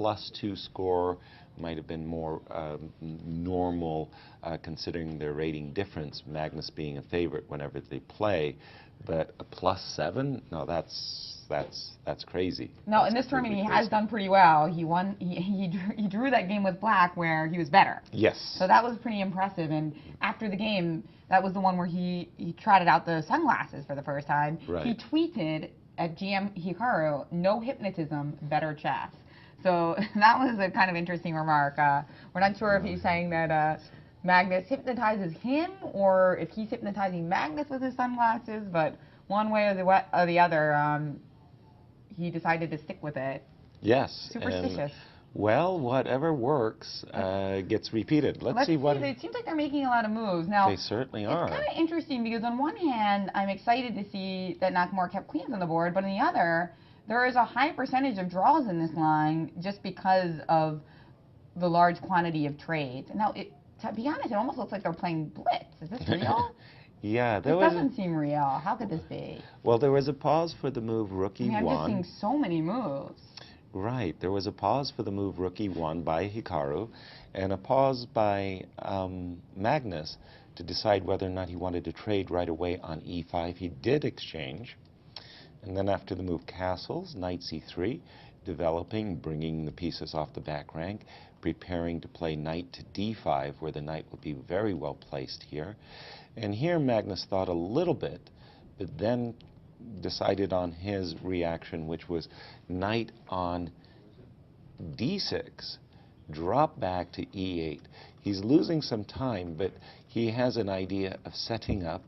+2 score might have been more normal considering their rating difference, Magnus being a favorite whenever they play. But a +7? No, that's crazy. No, in this tournament he has done pretty well. He won. He drew that game with black where he was better. Yes. So that was pretty impressive. And after the game, that was the one where he trotted out the sunglasses for the first time. Right. He tweeted at GM Hikaru, "No hypnotism, better chess." So that was a kind of interesting remark. We're not sure if he's saying that Magnus hypnotizes him or if he's hypnotizing Magnus with his sunglasses, but one way or the other, he decided to stick with it. Yes. Superstitious. Well, whatever works gets repeated. Let's see what... It seems like they're making a lot of moves. Now, they certainly are. It's kind of interesting because on one hand, I'm excited to see that Nakamura kept queens on the board, but on the other, there is a high percentage of draws in this line just because of the large quantity of trades. And now, to be honest, it almost looks like they're playing blitz. Is this real? Yeah. This doesn't seem real. How could this be? Well, there was a pause for the move rook e1. I'm just seeing so many moves. Right. There was a pause for the move rook e1 by Hikaru and a pause by Magnus to decide whether or not he wanted to trade right away on e5. He did exchange. And then after the move castles, knight c3, developing, bringing the pieces off the back rank, preparing to play knight to d5, where the knight would be very well placed here. And here Magnus thought a little bit, but then decided on his reaction, which was knight on d6, drop back to e8. He's losing some time, but he has an idea of setting up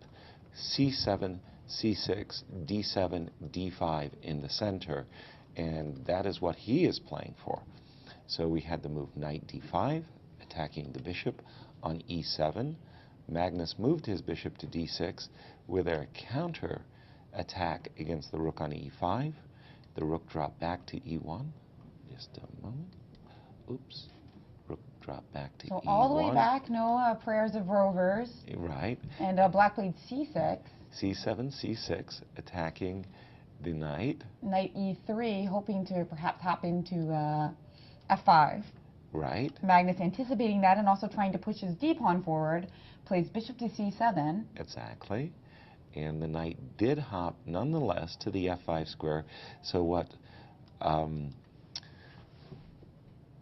c7, c6, d7, d5 in the center, and that is what he is playing for. So we had the move knight d5, attacking the bishop on e7. Magnus moved his bishop to d6 with a counter attack against the rook on e5. The rook dropped back to e1. Just a moment. Oops. Rook dropped back to e1. So all the way back, no prayers of rovers. Right. And black played c6. c7, c6, attacking the knight. Knight e3, hoping to perhaps hop into f5. Right. Magnus anticipating that and also trying to push his d-pawn forward, plays bishop to c7. Exactly. And the knight did hop nonetheless to the f5 square. So what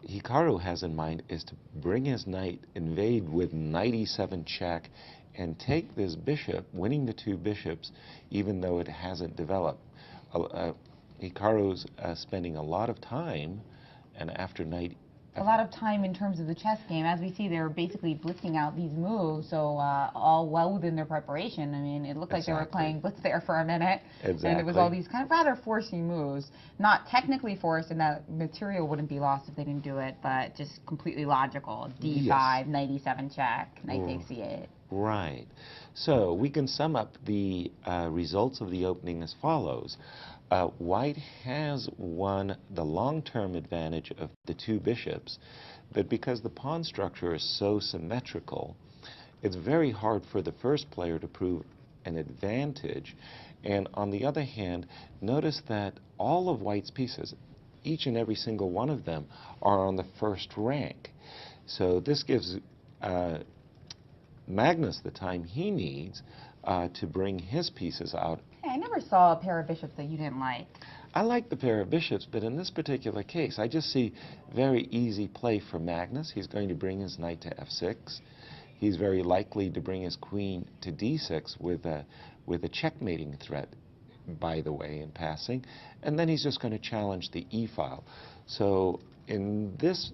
Hikaru has in mind is to bring his knight, invade with knight e7 check, and take this bishop, winning the two bishops, even though it hasn't developed. Hikaru's spending a lot of time, and after knight... A lot of time in terms of the chess game. As we see, they're basically blitzing out these moves, so all well within their preparation. I mean, it looked like they were playing blitz there for a minute. Exactly. And it was all these kind of rather forcing moves. Not technically forced, and that material wouldn't be lost if they didn't do it, but just completely logical. D5, yes. Knight e7 check, knight takes c8. Right. So we can sum up the results of the opening as follows. White has won the long-term advantage of the two bishops, but because the pawn structure is so symmetrical, it's very hard for the first player to prove an advantage. And on the other hand, notice that all of White's pieces, each and every single one of them, are on the first rank. So this gives Magnus the time he needs to bring his pieces out. Hey, I never saw a pair of bishops that you didn't like. I like the pair of bishops, but in this particular case, I just see very easy play for Magnus. He's going to bring his knight to f6. He's very likely to bring his queen to d6 with a checkmating threat, by the way, in passing. And then he's just going to challenge the e-file. So in this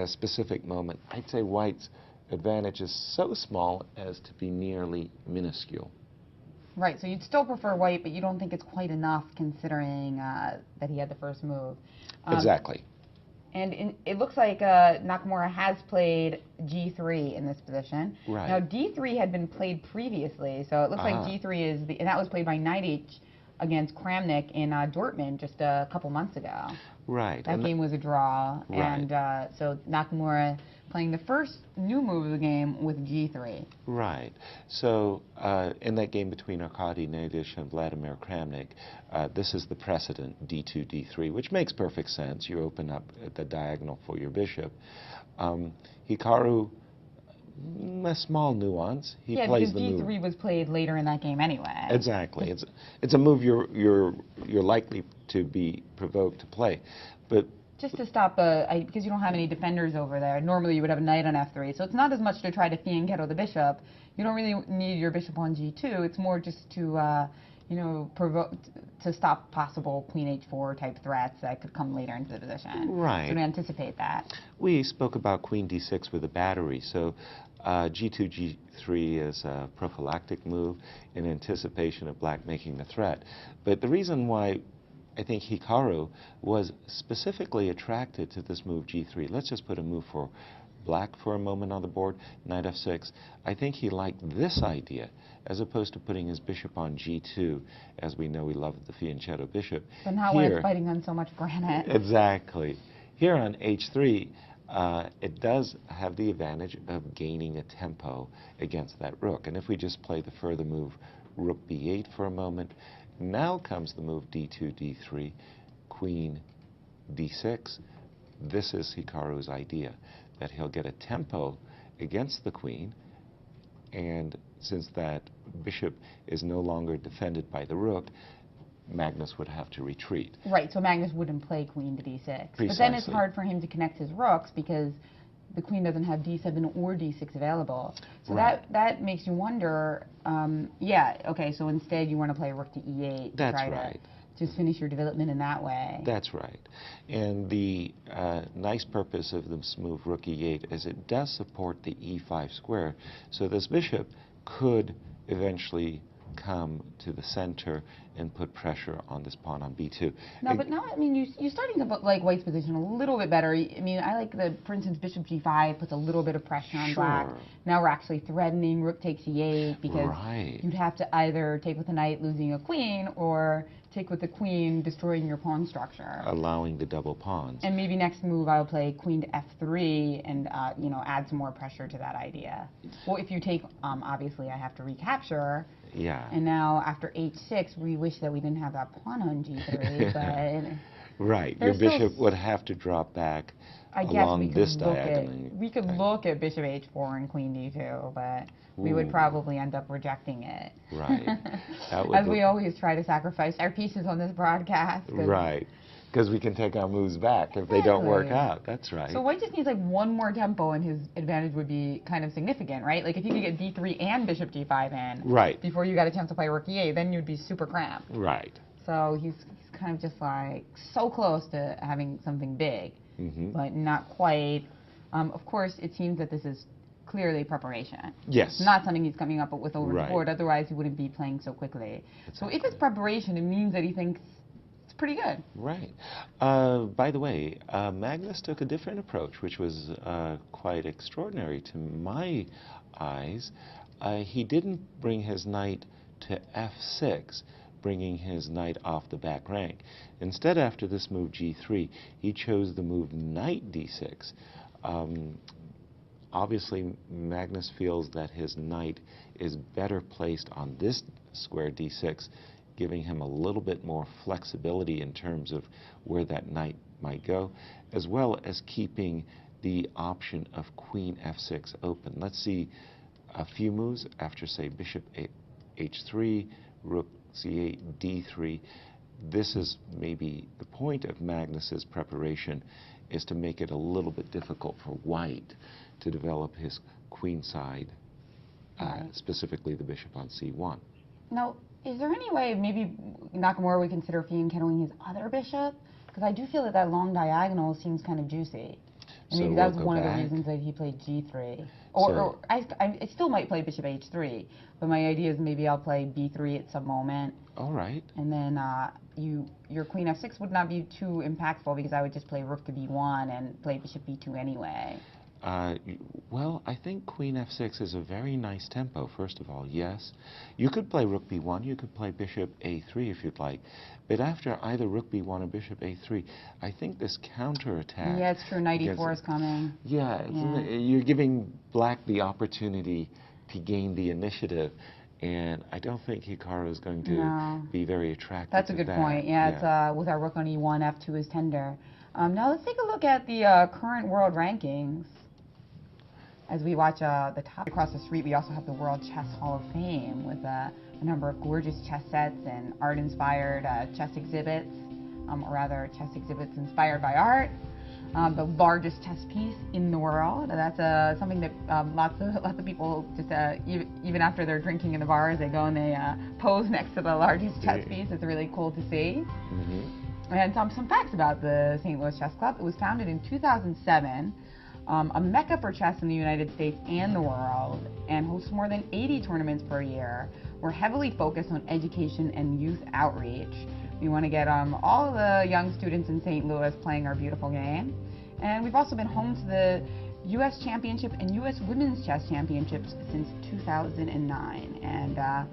specific moment, I'd say White's advantage is so small as to be nearly minuscule. Right, so you'd still prefer White, but you don't think it's quite enough considering that he had the first move. Exactly. And it looks like Nakamura has played g3 in this position. Right. Now, d3 had been played previously, so it looks like g3 is and that was played by knight h against Kramnik in Dortmund just a couple months ago. Right. That game was a draw, right. and so Nakamura playing the first new move of the game with g3. Right. So in that game between Arkady Nagish and Vladimir Kramnik, this is the precedent, d2, d3, which makes perfect sense. You open up the diagonal for your bishop. Hikaru, a small nuance. He plays the move. d3 was played later in that game anyway. Exactly. It's a move you're likely to be provoked to play, but just to stop because you don't have any defenders over there. Normally you would have a knight on f3, so it's not as much to try to fianchetto the bishop. You don't really need your bishop on g2. It's more just to provoke to stop possible queen h4 type threats that could come later into the position. Right. So to anticipate that. We spoke about queen d6 with a battery, so g2, g3 is a prophylactic move in anticipation of black making the threat. But the reason why I think Hikaru was specifically attracted to this move g3. Let's just put a move for black for a moment on the board, knight f6. I think he liked this idea as opposed to putting his bishop on g2. As we know, he loved the fianchetto bishop. But not when it's fighting on so much granite. Exactly. Here on h3, it does have the advantage of gaining a tempo against that rook. And if we just play the further move, rook b8 for a moment, now comes the move d2, d3, queen d6. This is Hikaru's idea, that he'll get a tempo against the queen, and since that bishop is no longer defended by the rook, Magnus would have to retreat. Right, so Magnus wouldn't play queen to d6. Precisely. But then it's hard for him to connect his rooks because the queen doesn't have d7 or d6 available. So right. that makes you wonder, yeah, okay, so instead you want to play rook to e8 to That's try right. to just finish your development in that way. That's right. And the nice purpose of this move, rook e8, is it does support the e5 square. So this bishop could eventually come to the center and put pressure on this pawn on b2. No, but now, I mean, you're starting to like White's position a little bit better. I mean, I like for instance, bishop g5 puts a little bit of pressure on black. Now we're actually threatening rook takes e8 because you'd have to either take with the knight, losing a queen, or take with the queen, destroying your pawn structure. Allowing the double pawns. And maybe next move I'll play queen to f3 and, add some more pressure to that idea. Well, if you take, obviously I have to recapture. Yeah. And now after h6, we wish that we didn't have that pawn on g3, but... Right. Your bishop would have to drop back along this diagonal. We could look at bishop h4 and queen d2, but we would probably end up rejecting it. Right. As we always try to sacrifice our pieces on this broadcast. Right. Because we can take our moves back if they don't work out. That's right. So White just needs like one more tempo and his advantage would be kind of significant, right? Like if you could get d3 and bishop g5 in before you got a chance to play rook e8, then you'd be super cramped. Right. So he's kind of just like so close to having something big, but not quite. Of course, it seems that this is clearly preparation. Yes. Not something he's coming up with over the board, otherwise he wouldn't be playing so quickly. So if it's preparation, it means that he thinks it's pretty good. Right. By the way, Magnus took a different approach, which was quite extraordinary to my eyes. He didn't bring his knight to f6, bringing his knight off the back rank. Instead, after this move g3, he chose the move knight d6. Obviously, Magnus feels that his knight is better placed on this square d6, giving him a little bit more flexibility in terms of where that knight might go, as well as keeping the option of queen f6 open. Let's see a few moves after, say, bishop h3, rook c8, d3. This is maybe the point of Magnus's preparation, is to make it a little bit difficult for White to develop his queen side, specifically the bishop on c1. Now, is there any way maybe Nakamura would consider fianchettoing his other bishop? Because I do feel that that long diagonal seems kind of juicy. And maybe that's one of the reasons that he played g3. Or I still might play bishop h3, but my idea is maybe I'll play b3 at some moment. All right. And then your queen f6 would not be too impactful because I would just play rook to b1 and play bishop b2 anyway. Well, I think Queen F6 is a very nice tempo, first of all, yes. You could play Rook B1, you could play Bishop A3 if you'd like. But after either Rook B1 or Bishop A3, I think this counterattack... Yeah, it's true, knight E4 is coming. Yeah, you're giving black the opportunity to gain the initiative. And I don't think Hikaru is going to be very attracted That's a to good that. point. Yeah, it's with our rook on E1, F2 is tender. Now let's take a look at the current world rankings. As we watch the top across the street, we also have the World Chess Hall of Fame with a number of gorgeous chess sets and art-inspired chess exhibits, or rather chess exhibits inspired by art. The largest chess piece in the world. That's something that lots of people just even after they're drinking in the bars, they go and they pose next to the largest chess piece. It's really cool to see. And some facts about the St. Louis Chess Club. It was founded in 2007, a mecca for chess in the United States and the world, and hosts more than 80 tournaments per year. We're heavily focused on education and youth outreach. We want to get all the young students in St. Louis playing our beautiful game. And we've also been home to the U.S. Championship and U.S. Women's Chess Championships since 2009. And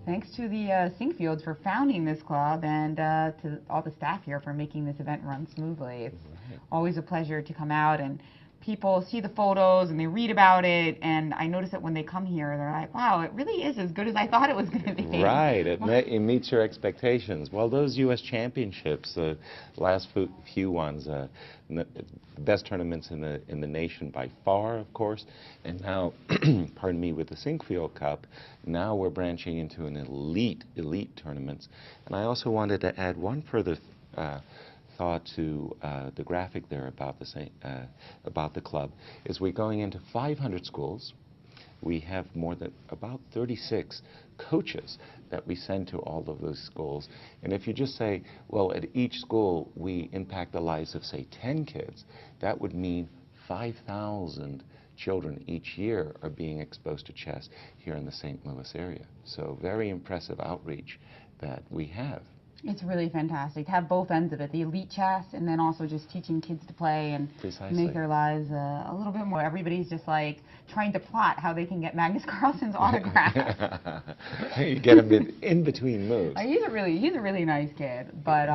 thanks to the Sinkfields for founding this club, and to all the staff here for making this event run smoothly. It's always a pleasure to come out, and people see the photos and they read about it, and I notice that when they come here, they're like, wow, it really is as good as I thought it was going to be. Right, it meets your expectations. Well, those U.S. championships, the last few ones, the best tournaments in the nation by far, of course, and now, pardon me, with the Sinkfield Cup, now we're branching into an elite tournaments. And I also wanted to add one further thought to the graphic there about the club. Is we're going into 500 schools. We have more than about 36 coaches that we send to all of those schools. And if you just say, well, at each school we impact the lives of, say, 10 kids, that would mean 5,000 children each year are being exposed to chess here in the St. Louis area. So very impressive outreach that we have. It's really fantastic to have both ends of it, the elite chess and then also just teaching kids to play and make their lives a little bit more. Everybody's just like trying to plot how they can get Magnus Carlsen's autograph. You get him in between moves. He's a really nice kid, but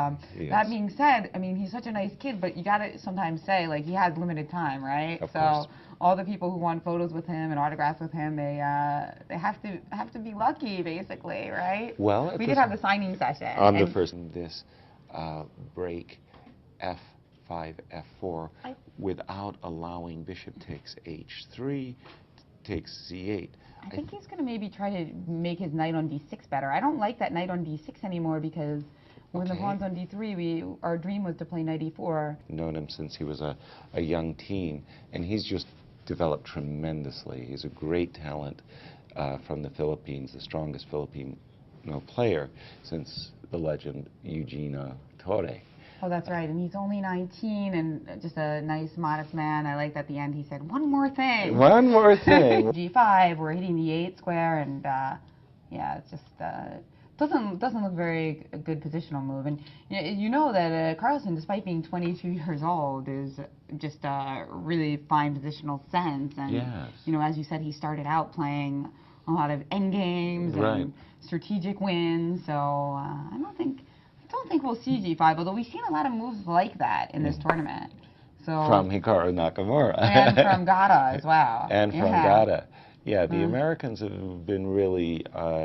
that being said, I mean, he's such a nice kid, but you gotta sometimes say, like, he has limited time, right? Of course. All the people who want photos with him and autographs with him, they have to be lucky, basically, right? Well, we did have the signing session. On the first, this break F5, F4, without allowing bishop takes H3, takes C8. I think he's going to maybe try to make his knight on D6 better. I don't like that knight on D6 anymore because when the pawn's on D3, our dream was to play knight E4. Known him since he was a young teen, and he's just developed tremendously. He's a great talent from the Philippines, the strongest Filipino player since the legend Eugene Torre. Oh, that's right, and he's only 19 and just a nice, modest man. I liked at the end he said, one more thing. One more thing. G5, we're hitting the 8 square, and yeah, it's just doesn't look very a good positional move. And you know that Carlsen, despite being 22 years old, is just a really fine positional sense. And you know, as you said, he started out playing a lot of end games and strategic wins. So I don't think we'll see G5, although we've seen a lot of moves like that in this tournament. So from Hikaru Nakamura. And from Gata as well. And from Gata. Yeah, the Americans have been really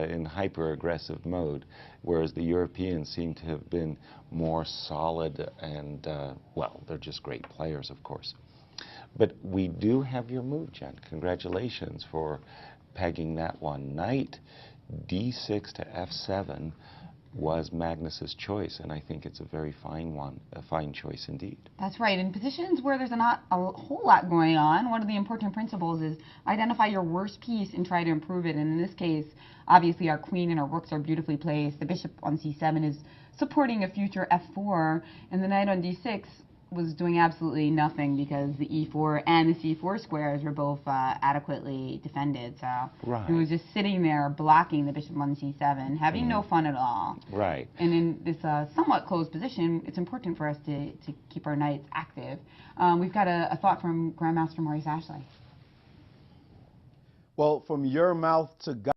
in hyper-aggressive mode, whereas the Europeans seem to have been more solid and, well, they're just great players, of course. But we do have your move, Jen. Congratulations for pegging that one. Knight D6 to F7 was Magnus's choice, and I think it's a very fine one, a fine choice indeed. That's right. In positions where there's not a whole lot going on, one of the important principles is identify your worst piece and try to improve it. And in this case, obviously our queen and our rooks are beautifully placed. The bishop on C7 is supporting a future F4, and the knight on D6 was doing absolutely nothing because the e4 and the c4 squares were both adequately defended. So Right. he was just sitting there blocking the bishop on c7, having no fun at all. Right. And in this somewhat closed position, it's important for us to keep our knights active. We've got a thought from Grandmaster Maurice Ashley. Well, from your mouth to God.